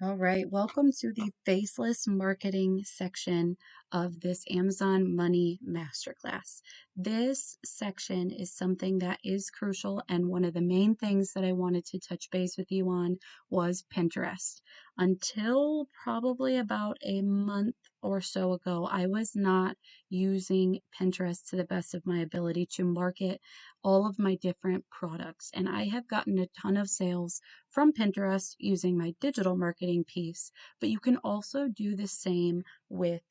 All right, welcome to the Faceless marketing section of this Amazon Money Masterclass. This section is something that is crucial, and one of the main things that I wanted to touch base with you on was Pinterest. Until probably about a month or so ago, I was not using Pinterest to the best of my ability to market all of my different products, and I have gotten a ton of sales from Pinterest using my digital marketing piece, but you can also do the same with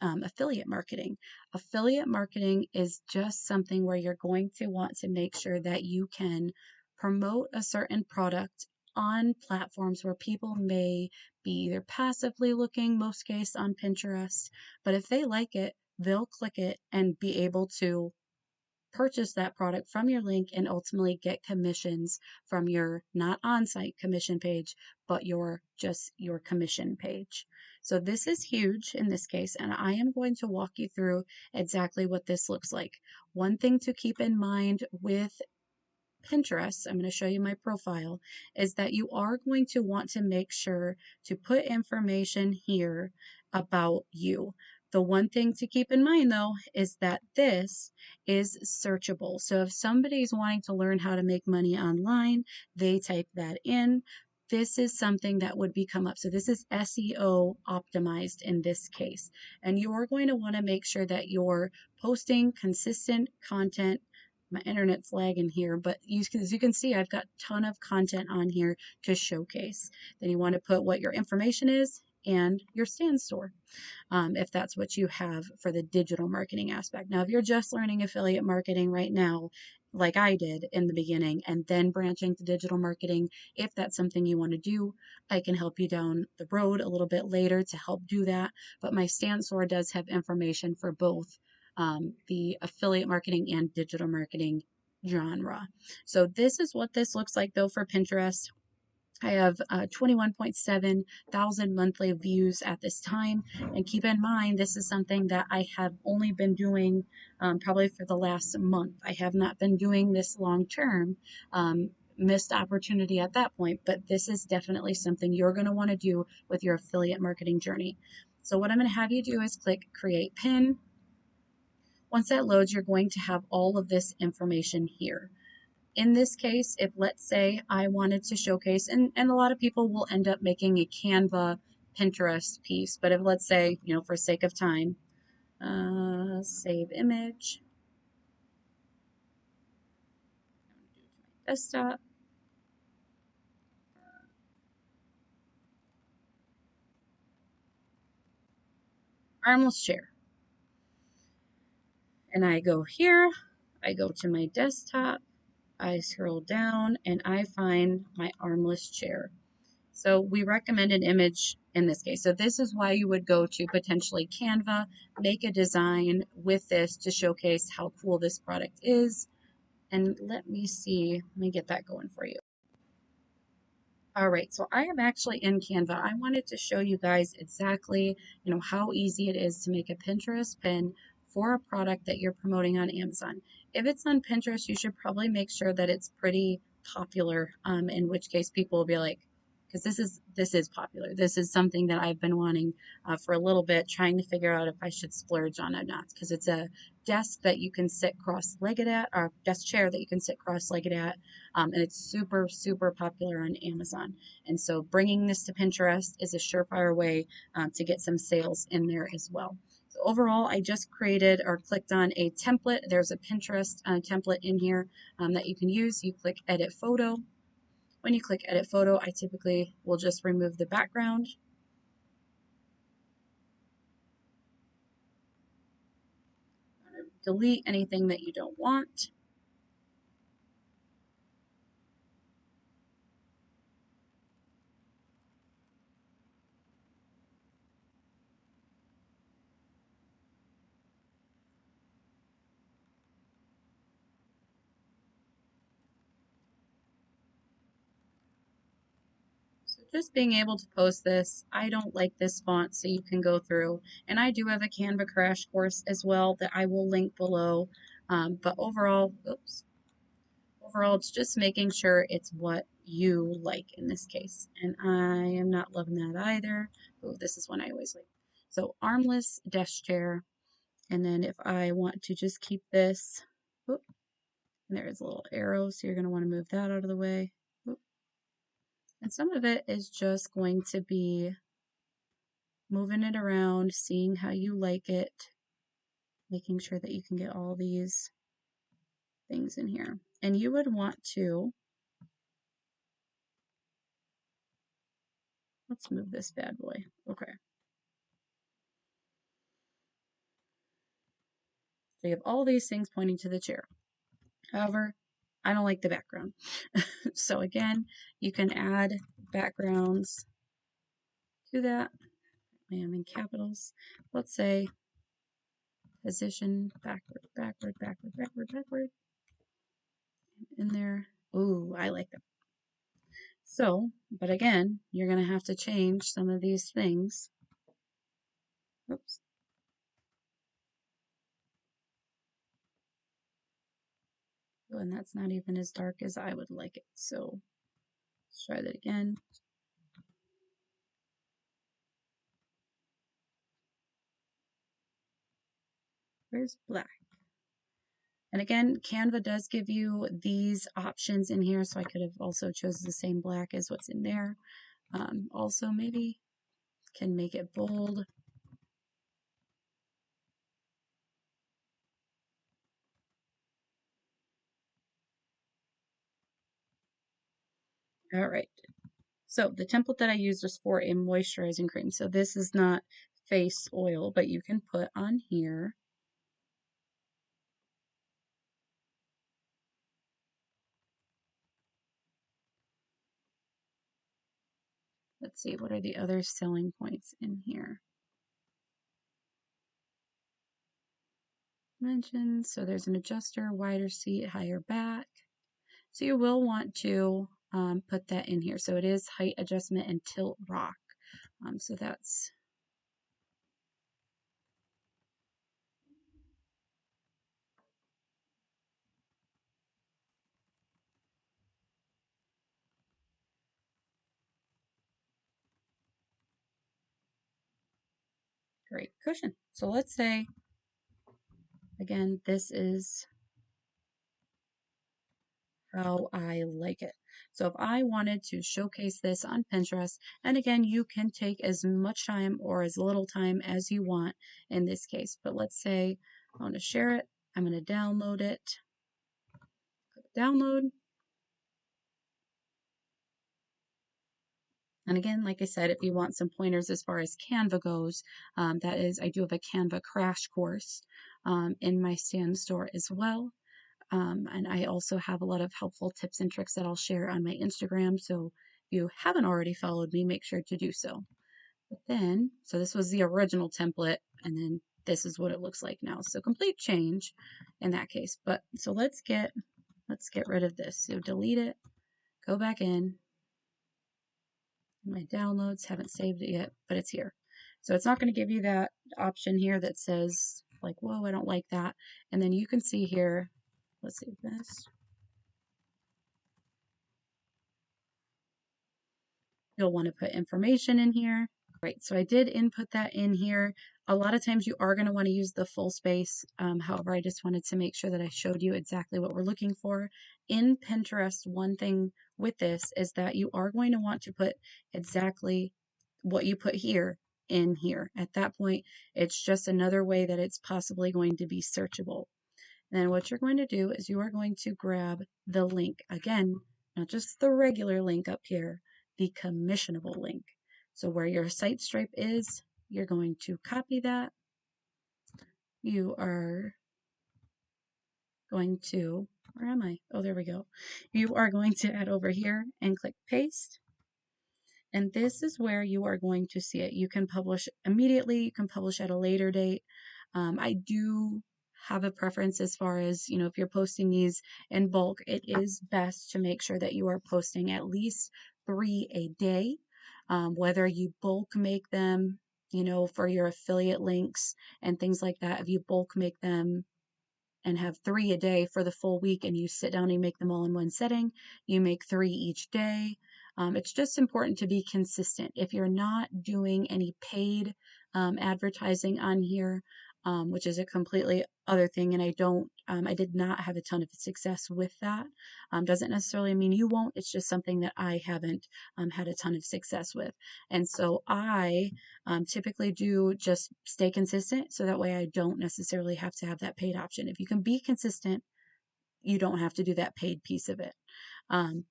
affiliate marketing. Affiliate marketing is just something where you're going to want to make sure that you can promote a certain product on platforms where people may be either passively looking, most case on Pinterest, but if they like it, they'll click it and be able to purchase that product from your link and ultimately get commissions from your not on-site commission page, but your commission page. So this is huge in this case, and I am going to walk you through exactly what this looks like. One thing to keep in mind with Pinterest, I'm going to show you my profile, is that you are going to want to make sure to put information here about you. The one thing to keep in mind though is that this is searchable. So if somebody's wanting to learn how to make money online, they type that in. This is something that would come up. So this is SEO optimized in this case. And you're going to want to make sure that you're posting consistent content. My internet's lagging here, but as you can see, I've got a ton of content on here to showcase. Then you want to put what your information is and your stand store, if that's what you have for the digital marketing aspect. Now, if you're just learning affiliate marketing right now, like I did in the beginning, and then branching to digital marketing, if that's something you want to do, I can help you down the road a little bit later to help do that. But my stand store does have information for both the affiliate marketing and digital marketing genre. So this is what this looks like though for Pinterest. I have 21.7 thousand monthly views at this time. And keep in mind, this is something that I have only been doing probably for the last month. I have not been doing this long term. Missed opportunity at that point, but this is definitely something you're going to want to do with your affiliate marketing journey. So what I'm going to have you do is click Create Pin. Once that loads, you're going to have all of this information here. In this case, if let's say I wanted to showcase, and a lot of people will end up making a Canva Pinterest piece, but if let's say, for sake of time, save image, desktop, armless chair. And I go here, I go to my desktop, I scroll down, and I find my armless chair. So we recommend an image in this case. So this is why you would go to potentially Canva, make a design with this to showcase how cool this product is. And let me get that going for you. All right, so I am actually in Canva. I wanted to show you guys exactly, how easy it is to make a Pinterest pin for a product that you're promoting on Amazon. If it's on Pinterest, you should probably make sure that it's pretty popular, in which case people will be like, because this is popular. This is something that I've been wanting for a little bit, trying to figure out if I should splurge on it or not, because it's a desk that you can sit cross-legged at, or desk chair that you can sit cross-legged at, and it's super, super popular on Amazon. And so bringing this to Pinterest is a surefire way to get some sales in there as well. So overall, I just created or clicked on a template. There's a Pinterest template in here that you can use. You click Edit Photo. When you click Edit Photo, I typically will just remove the background. Delete anything that you don't want. So just being able to post this, I don't like this font, so you can go through. And I do have a Canva crash course as well that I will link below. But overall, it's just making sure it's what you like in this case. And I am not loving that either. Oh, this is one I always like. So armless desk chair. And then if I want to just keep this, whoop, there's a little arrow, so you're going to want to move that out of the way. Whoop. And some of it is just going to be moving it around, seeing how you like it, making sure that you can get all these things in here. And you would want to, let's move this bad boy. Okay. So you have all these things pointing to the chair. However, I don't like the background. So again, you can add backgrounds to that. I am in capitals. Let's say position backward, backward, backward, backward, backward. In there. Ooh, I like that. So, but again, you're going to have to change some of these things. Oops. Oh, and that's not even as dark as I would like it. So let's try that again. Where's black? And again, Canva does give you these options in here, so I could have also chosen the same black as what's in there. Also, maybe can make it bold. All right. So the template that I used was for a moisturizing cream. So this is not face oil, but you can put on here. Let's see, what are the other selling points in here? Mentioned, so there's an adjuster, wider seat, higher back. So you will want to put that in here. So it is height adjustment and tilt rock. So that's great cushion. So let's say, again, this is how I like it. So if I wanted to showcase this on Pinterest, and again, you can take as much time or as little time as you want in this case, but let's say I want to share it, I'm going to download it, click download. And again, like I said, if you want some pointers as far as Canva goes, that is, I do have a Canva crash course in my stand store as well. And I also have a lot of helpful tips and tricks that I'll share on my Instagram. So if you haven't already followed me, make sure to do so. But then, so this was the original template, and then this is what it looks like now. So complete change in that case. But so let's get rid of this. So delete it, go back in. My downloads, haven't saved it yet, but it's here. So it's not going to give you that option here that says like, whoa, I don't like that. And then you can see here, let's save this. You'll want to put information in here. Right, so I did input that in here. A lot of times you are going to want to use the full space. However, I just wanted to make sure that I showed you exactly what we're looking for. In Pinterest, one thing with this is that you are going to want to put exactly what you put here in here. At that point, it's just another way that it's possibly going to be searchable. Then what you're going to do is you are going to grab the link. Again, not just the regular link up here, the commissionable link. So where your site stripe is, you're going to copy that. You are going to, where am I? Oh, there we go. You are going to add over here and click paste. And this is where you are going to see it. You can publish immediately, you can publish at a later date. I do have a preference as far as, if you're posting these in bulk, it is best to make sure that you are posting at least 3 a day. Whether you bulk make them, for your affiliate links and things like that, if you bulk make them and have 3 a day for the full week, and you sit down and you make them all in one setting, you make 3 each day. It's just important to be consistent. If you're not doing any paid advertising on here, which is a completely other thing, and I did not have a ton of success with that. Doesn't necessarily mean you won't. It's just something that I haven't had a ton of success with. And so I typically do just stay consistent so that way I don't necessarily have to have that paid option. If you can be consistent, you don't have to do that paid piece of it.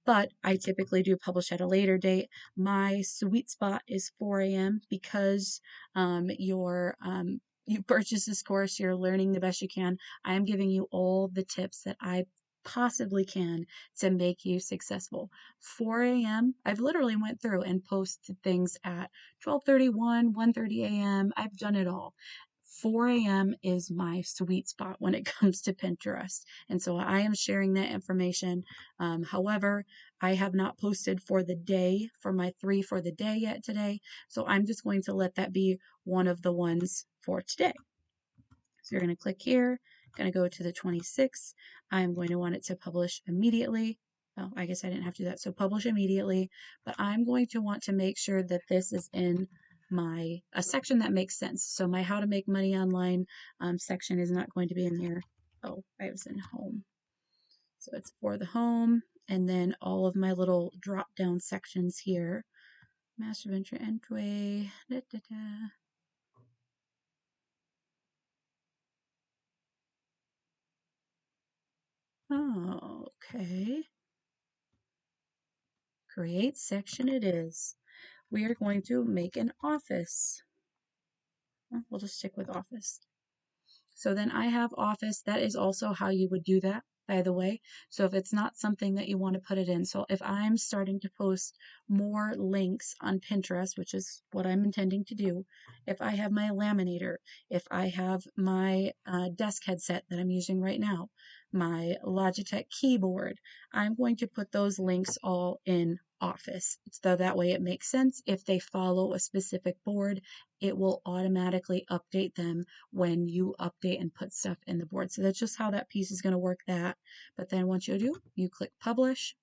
But I typically do publish at a later date. My sweet spot is 4 a.m. because you purchase this course, you're learning the best you can. I am giving you all the tips that I possibly can to make you successful. 4 a.m. I've literally went through and posted things at 12:31, 1:30 a.m. I've done it all. 4 a.m. is my sweet spot when it comes to Pinterest. And so I am sharing that information. However, I have not posted for the day, for my 3 for the day yet today. So I'm just going to let that be one of the ones for today. So you're going to click here, going to go to the 26th. I'm going to want it to publish immediately. Oh, I guess I didn't have to do that. So publish immediately, but I'm going to want to make sure that this is in a section that makes sense. So my how to make money online section is not going to be in here. Oh, I was in home. So it's for the home, and then all of my little drop down sections here. Master Venture Entry, da, da, da. Oh, okay. Create section it is. We are going to make an office. Well, we'll just stick with office. So then I have office. That is also how you would do that, by the way. So if it's not something that you want to put it in. So if I'm starting to post more links on Pinterest, which is what I'm intending to do, if I have my laminator, if I have my desk headset that I'm using right now, my Logitech keyboard, I'm going to put those links all in Office. So that way it makes sense. If they follow a specific board, it will automatically update them when you update and put stuff in the board. So that's just how that piece is going to work that. But then once you do, you click publish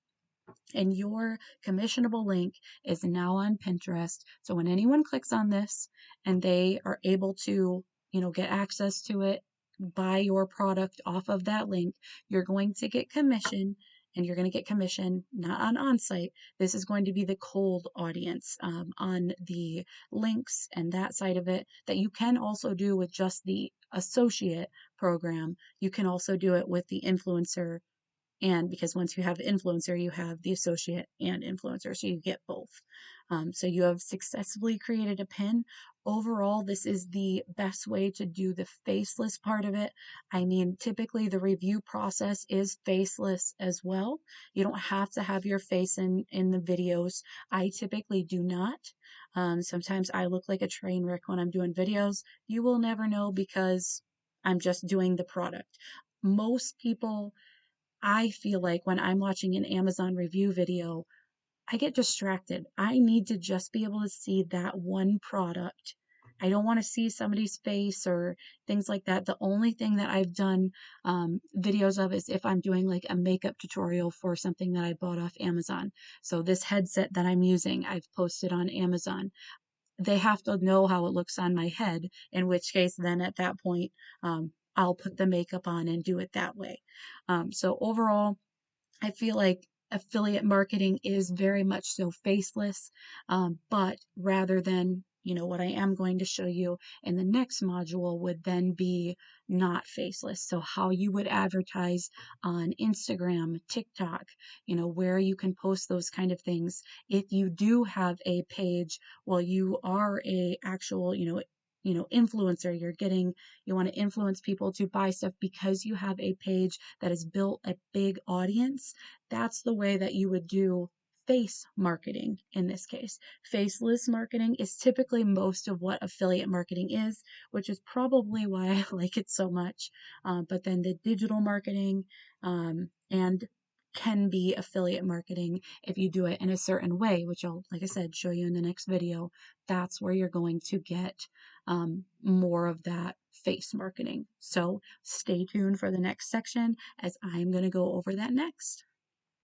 and your commissionable link is now on Pinterest. So when anyone clicks on this and they are able to, get access to it, buy your product off of that link, you're going to get commission. And you're going to get commission not on on-site. This is going to be the cold audience on the links and that side of it that you can also do with just the associate program. You can also do it with the influencer, and because once you have the influencer, you have the associate and influencer, so you get both. So you have successfully created a pin. Overall, this is the best way to do the faceless part of it. I mean, typically the review process is faceless as well. You don't have to have your face in the videos. I typically do not. Sometimes I look like a train wreck when I'm doing videos. You will never know because I'm just doing the product. Most people, I feel like when I'm watching an Amazon review video, I get distracted. I need to just be able to see that one product. I don't want to see somebody's face or things like that. The only thing that I've done videos of is if I'm doing like a makeup tutorial for something that I bought off Amazon. So this headset that I'm using, I've posted on Amazon. They have to know how it looks on my head, in which case then at that point, I'll put the makeup on and do it that way. So overall, I feel like affiliate marketing is very much so faceless, but rather than, what I am going to show you in the next module would then be not faceless. So how you would advertise on Instagram, TikTok, where you can post those kind of things. If you do have a page, well, you are a actual, influencer, you want to influence people to buy stuff because you have a page that has built a big audience. That's the way that you would do face marketing in this case. Faceless marketing is typically most of what affiliate marketing is, which is probably why I like it so much. But then the digital marketing and can be affiliate marketing if you do it in a certain way, which I'll, like I said, show you in the next video. That's where you're going to get more of that face marketing. So stay tuned for the next section as I'm going to go over that next.